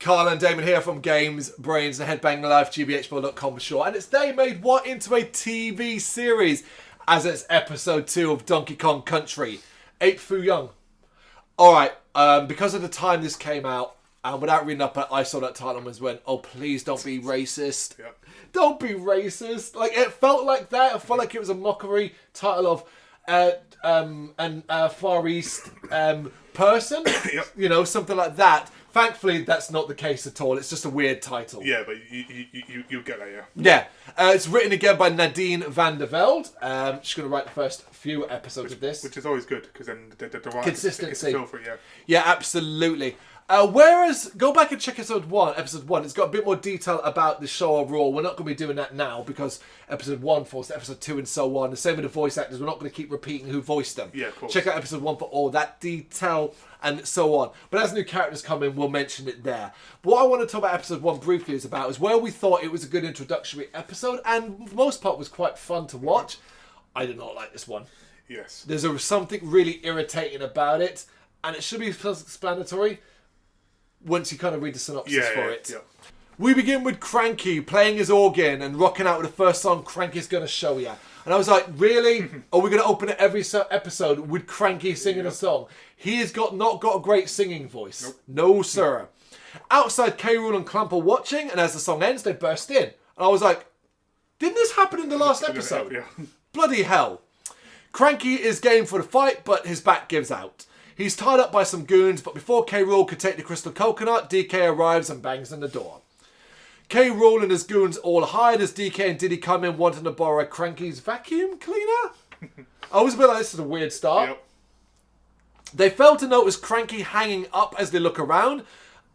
Carl and Damon here from Games, Brrraains A Head-Banging Life, gbhblofficial for short. And it's they made what into a TV series as it's episode 2 of Donkey Kong Country, Ape Foo Young. Alright, because of the time this came out, and without reading up, I saw that title and went, oh please don't be racist. Yep. Don't be racist. Like, it felt like that. It felt like it was a mockery title of Far East person. Yep. You know, something like that. Thankfully, that's not the case at all. It's just a weird title. Yeah, but you get that, yeah. Yeah. It's written again by Nadine van der Velde. She's going to write the first few episodes of this. Which is always good, because then the writer Consistency. feel for it, yeah. Yeah, absolutely. Whereas, go back and check episode 1. It's got a bit more detail about the show overall. We're not going to be doing that now because episode 1 falls to episode 2 and so on. The same with the voice actors. We're not going to keep repeating who voiced them. Yeah, of course. Check out episode 1 for all that detail and so on. But as new characters come in, we'll mention it there. But what I want to talk about episode 1 briefly is where we thought it was a good introductory episode and for the most part was quite fun to watch. I did not like this one. Yes. There's something really irritating about it, and it should be self-explanatory once you kind of read the synopsis for it. Yeah. We begin with Cranky playing his organ and rocking out with the first song Cranky's Gonna Show Ya. And I was like, really? Are we going to open it every episode with Cranky singing a song? He has not got a great singing voice. Nope. No, sir. Outside, K. Rool and Clamp are watching, and as the song ends, they burst in. And I was like, didn't this happen in the last episode? Yeah. Bloody hell. Cranky is game for the fight, but his back gives out. He's tied up by some goons, but before K. Rool could take the crystal coconut, DK arrives and bangs on the door. K. Rool and his goons all hide as DK and Diddy come in wanting to borrow Cranky's vacuum cleaner. I was a bit like, this is a weird start. Yep. They fail to notice Cranky hanging up as they look around,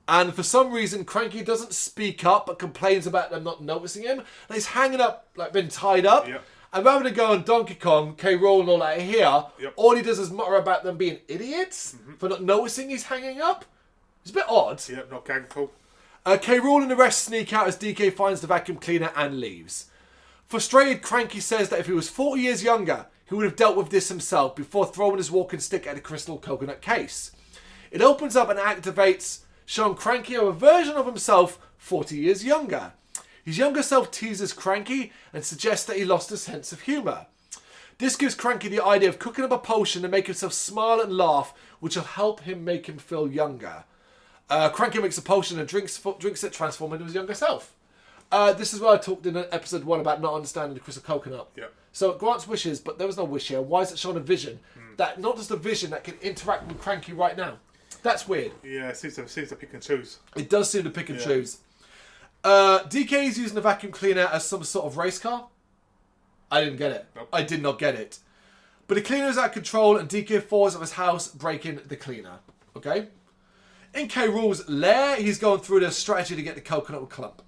and for some reason Cranky doesn't speak up but complains about them not noticing him. And he's hanging up, like been tied up. Yep. And rather than go on Donkey Kong, K. Rool and all that here, Yep. all he does is mutter about them being idiots for not noticing he's hanging up. It's a bit odd. Yeah, not gagful. K. Rool and the rest sneak out as DK finds the vacuum cleaner and leaves. Frustrated, Cranky says that if he was 40 years younger, he would have dealt with this himself before throwing his walking stick at the crystal coconut case. It opens up and activates, showing Cranky a version of himself 40 years younger. His younger self teases Cranky and suggests that he lost his sense of humour. This gives Cranky the idea of cooking up a potion to make himself smile and laugh, which will help him make him feel younger. Cranky makes a potion and drinks it, transforming into his younger self. This is where I talked in episode 1 about not understanding the crystal coconut. Yeah. So it grants wishes, but there was no wish here. Why is it showing a vision? That not just a vision that can interact with Cranky right now. That's weird. Yeah, it seems to pick and choose. It does seem to pick and choose. DK is using the vacuum cleaner as some sort of race car. I didn't get it. Nope. I did not get it. But the cleaner is out of control and DK falls of his house, breaking the cleaner. Okay? In K. Rool's lair, he's going through the strategy to get the coconut with Clump.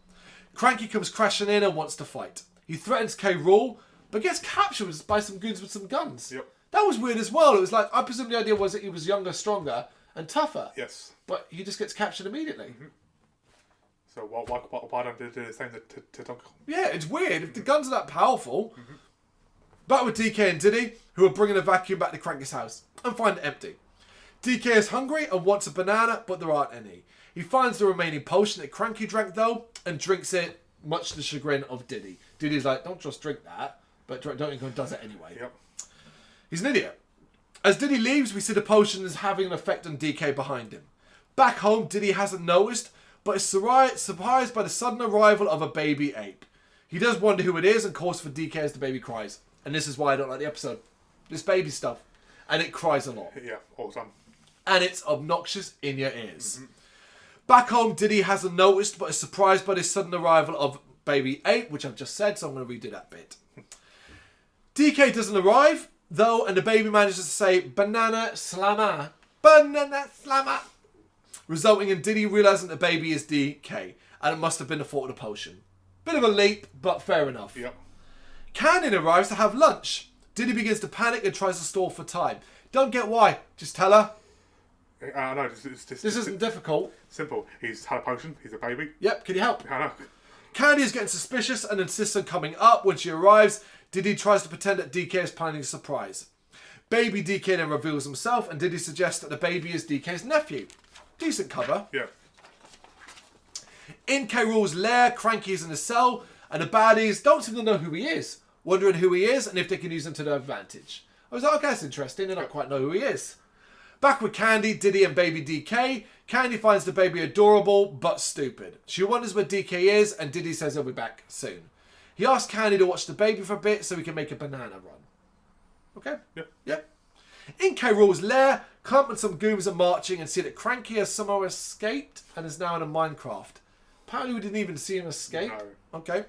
Cranky comes crashing in and wants to fight. He threatens K. Rool, but gets captured by some goons with some guns. Yep. That was weird as well. It was like, I presume the idea was that he was younger, stronger, and tougher. Yes. But he just gets captured immediately. So why don't they do the same to Donkey Kong? Yeah, it's weird. If the guns are that powerful. Back with DK and Diddy, who are bringing a vacuum back to Cranky's house and find it empty. DK is hungry and wants a banana, but there aren't any. He finds the remaining potion that Cranky drank, though, and drinks it, much to the chagrin of Diddy. Diddy's like, don't just drink that, but Donkey Kong does it anyway. Yep. He's an idiot. As Diddy leaves, we see the potion is having an effect on DK behind him. Back home, Diddy hasn't noticed, but is surprised by the sudden arrival of a baby ape. He does wonder who it is and calls for DK as the baby cries. And this is why I don't like the episode. This baby stuff. And it cries a lot. Yeah, all the time. And it's obnoxious in your ears. Back home, Diddy hasn't noticed, but is surprised by the sudden arrival of baby ape, which I've just said, so I'm going to redo that bit. DK doesn't arrive, though, and the baby manages to say, banana slammer. Banana slammer. Resulting in Diddy realising the baby is DK, and it must have been the fault of the potion. Bit of a leap, but fair enough. Yep. Canyon arrives to have lunch. Diddy begins to panic and tries to stall for time. Don't get why. Just tell her. No, This isn't difficult. simple. He's had a potion. He's a baby. Yep, can you help? I know. Candy is getting suspicious and insists on coming up. When she arrives, Diddy tries to pretend that DK is planning a surprise. Baby DK then reveals himself, and Diddy suggests that the baby is DK's nephew. Decent cover. Yeah. In K. Rool's lair, Cranky's in a cell, and the baddies don't seem to know who he is, wondering who he is and if they can use him to their advantage. I was like, okay, that's interesting. They don't quite know who he is. Back with Candy, Diddy and baby DK. Candy finds the baby adorable, but stupid. She wonders where DK is, and Diddy says he'll be back soon. He asks Candy to watch the baby for a bit so he can make a banana run. Okay? Yep. In K. Rool's lair, Clump and some goons are marching and see that Cranky has somehow escaped and is now in a Minecraft. Apparently we didn't even see him escape. No. Okay.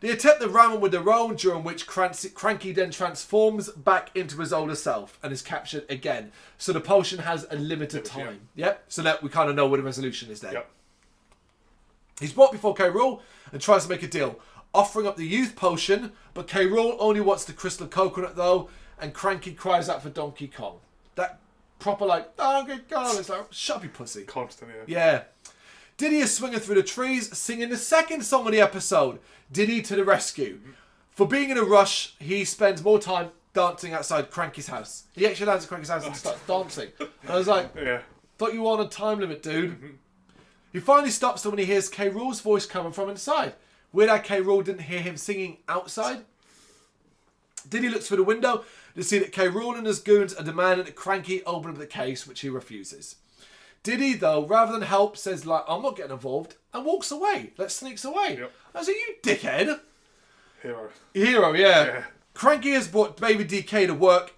They attempt to ram him with their own, during which Cranky then transforms back into his older self and is captured again. So the potion has a limited time. Yep. So that we kind of know what the resolution is there. Yep. He's brought before K. Rool and tries to make a deal, offering up the youth potion, but K. Rool only wants the crystal coconut though, and Cranky cries out for Donkey Kong. That proper like, Donkey Kong, it's like, shut up you pussy. Constant, yeah. Diddy is swinging through the trees, singing the second song of the episode, Diddy to the Rescue. For being in a rush, he spends more time dancing outside Cranky's house. He actually lands at Cranky's house and starts dancing. And I was like, thought you were on a time limit, dude. He finally stops when he hears K. Rool's voice coming from inside. Weird how K. Rool didn't hear him singing outside. Diddy looks through the window to see that K. Rool and his goons are demanding that Cranky open up the case, which he refuses. Diddy, though, rather than help, says, like, I'm not getting involved, and walks away. Sneaks away. Yep. I was like, you dickhead. Hero, yeah. Cranky has brought baby DK to work.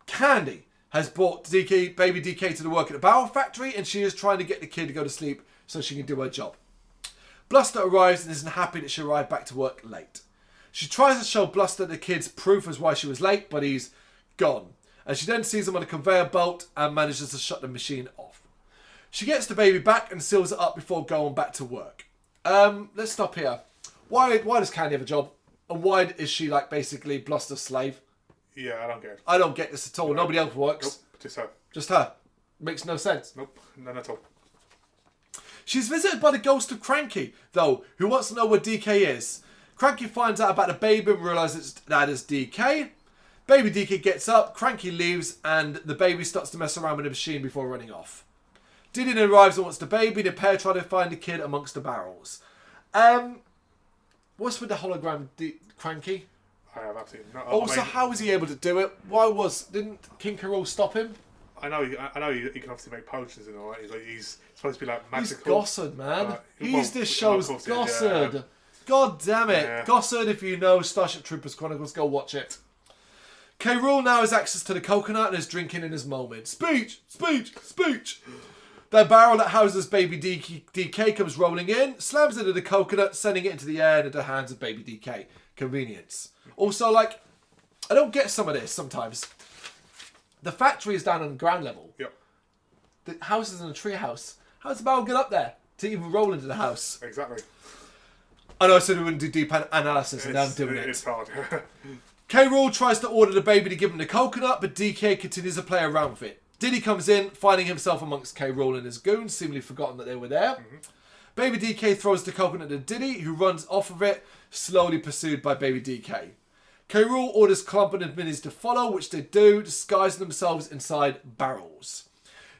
Candy has brought baby DK to the work at the barrel factory, and she is trying to get the kid to go to sleep so she can do her job. Bluster arrives and isn't happy that she arrived back to work late. She tries to show Bluster the kid's proof as why she was late, but he's gone. And she then sees him on a conveyor belt and manages to shut the machine off. She gets the baby back and seals it up before going back to work. Let's stop here. Why does Candy have a job? And why is she like basically Bluster's slave? Yeah, I don't get it. I don't get this at all. No. Nobody else works. Nope, just her. Just her. Makes no sense. Nope, none at all. She's visited by the ghost of Cranky, though, who wants to know where DK is. Cranky finds out about the baby and realises that is DK. Baby DK gets up, Cranky leaves, and the baby starts to mess around with the machine before running off. Diddy arrives and wants the baby. The pair try to find the kid amongst the barrels. What's with the hologram Cranky? I have absolutely no. Also, how was he able to do it? Didn't King K. Rool stop him? I know he can obviously make potions and all that. He's supposed to be like magical. He's Gossard, man. He's this show's Gossard. Yeah. God damn it. Yeah. Gossard, if you know Starship Troopers Chronicles, go watch it. K. Rool now has access to the coconut and is drinking in his moment. Speech! The barrel that houses baby DK comes rolling in, slams into the coconut, sending it into the air and into the hands of baby DK. Convenience. Also, like, I don't get some of this sometimes. The factory is down on ground level. Yep. The house is in a tree house. How does the barrel get up there to even roll into the house? Exactly. I know I said we wouldn't do deep analysis and now I'm doing it. It's hard. K. Rool tries to order the baby to give him the coconut, but DK continues to play around with it. Diddy comes in, finding himself amongst K. Rool and his goons, seemingly forgotten that they were there. Baby DK throws the coconut to Diddy, who runs off of it, slowly pursued by baby DK. K. Rool orders Clump and the minis to follow, which they do, disguising themselves inside barrels.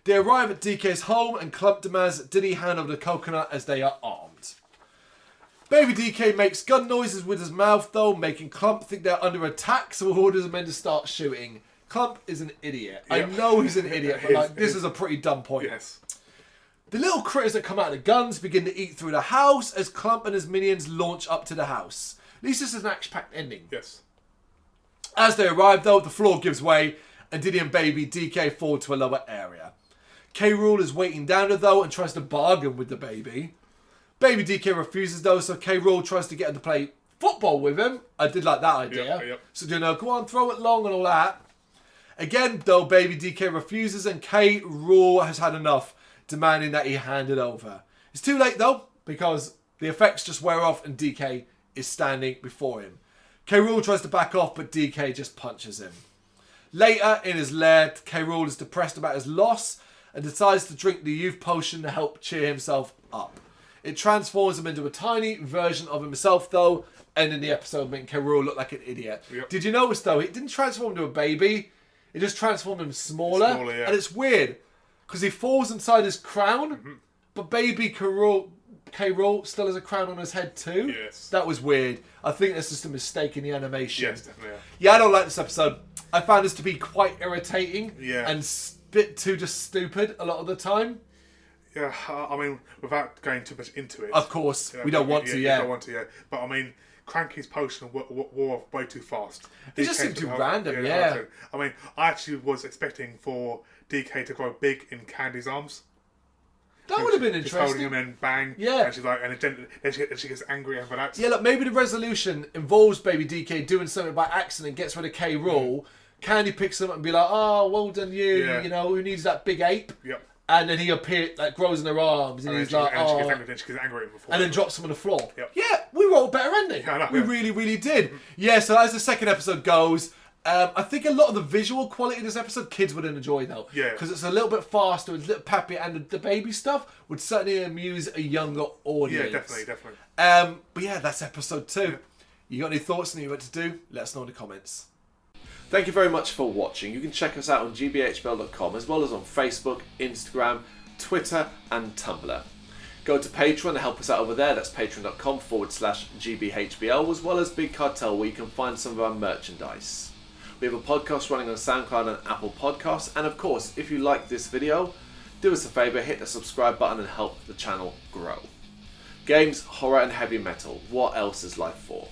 They arrive at DK's home, and Clump demands that Diddy hand over the coconut as they are armed. Baby DK makes gun noises with his mouth, though, making Clump think they're under attack, so orders the men to start shooting. Clump is an idiot. Yep. I know he's an idiot, but this is a pretty dumb point. Yes. The little critters that come out of the guns begin to eat through the house as Clump and his minions launch up to the house. At least this is an action-packed ending. Yes. As they arrive, though, the floor gives way, and Diddy and baby DK fall to a lower area. K. Rool is waiting down there, though, and tries to bargain with the baby. Baby DK refuses, though, so K. Rool tries to get him to play football with him. I did like that idea. Yep. So, go on, throw it long and all that. Again, though, baby DK refuses, and K. Rool has had enough, demanding that he hand it over. It's too late, though, because the effects just wear off and DK is standing before him. K. Rool tries to back off, but DK just punches him. Later, in his lair, K. Rool is depressed about his loss and decides to drink the youth potion to help cheer himself up. It transforms him into a tiny version of himself, though, ending the episode making K. Rool look like an idiot. Yep. Did you notice, though, it didn't transform into a baby. It just transformed him smaller. And it's weird, because he falls inside his crown, But baby K. Rool still has a crown on his head too. Yes. That was weird. I think that's just a mistake in the animation. Yes, definitely. Yeah, I don't like this episode. I found this to be quite irritating. Yeah. And a bit too just stupid a lot of the time. Yeah, I mean, without going too much into it. Of course, we don't want to, You don't want to, yeah. But I mean, Cranky's potion wore off way too fast. It just seemed too random, yeah. I mean, I actually was expecting for DK to grow big in Candy's arms. That would have been She's interesting. holding him and bang. Yeah. And she's like, and then she gets angry over that. Yeah, look, maybe the resolution involves baby DK doing something by accident, gets rid of K. Rool. Candy picks him up and be like, "Oh, well done, you. Yeah. You know, who needs that big ape?" Yep. And then he appears, like, grows in her arms, and he's like, "Oh," she gets angry at him before. and then drops him on the floor. Yep. Yeah, we wrote a better ending. Yeah, I know, we yeah. really, really did. Yeah. So as the second episode goes, I think a lot of the visual quality of this episode, kids would enjoy though. Yeah. Because it's a little bit faster, it's a little peppy, and the baby stuff would certainly amuse a younger audience. Yeah, definitely. But yeah, that's episode 2. You got any thoughts on what to do? Let us know in the comments. Thank you very much for watching. You can check us out on gbhbl.com as well as on Facebook, Instagram, Twitter and Tumblr. Go to Patreon and help us out over there. That's patreon.com/gbhbl, as well as Big Cartel, where you can find some of our merchandise. We have a podcast running on SoundCloud and Apple Podcasts. And of course, if you like this video, do us a favour, hit the subscribe button and help the channel grow. Games, horror and heavy metal. What else is life for?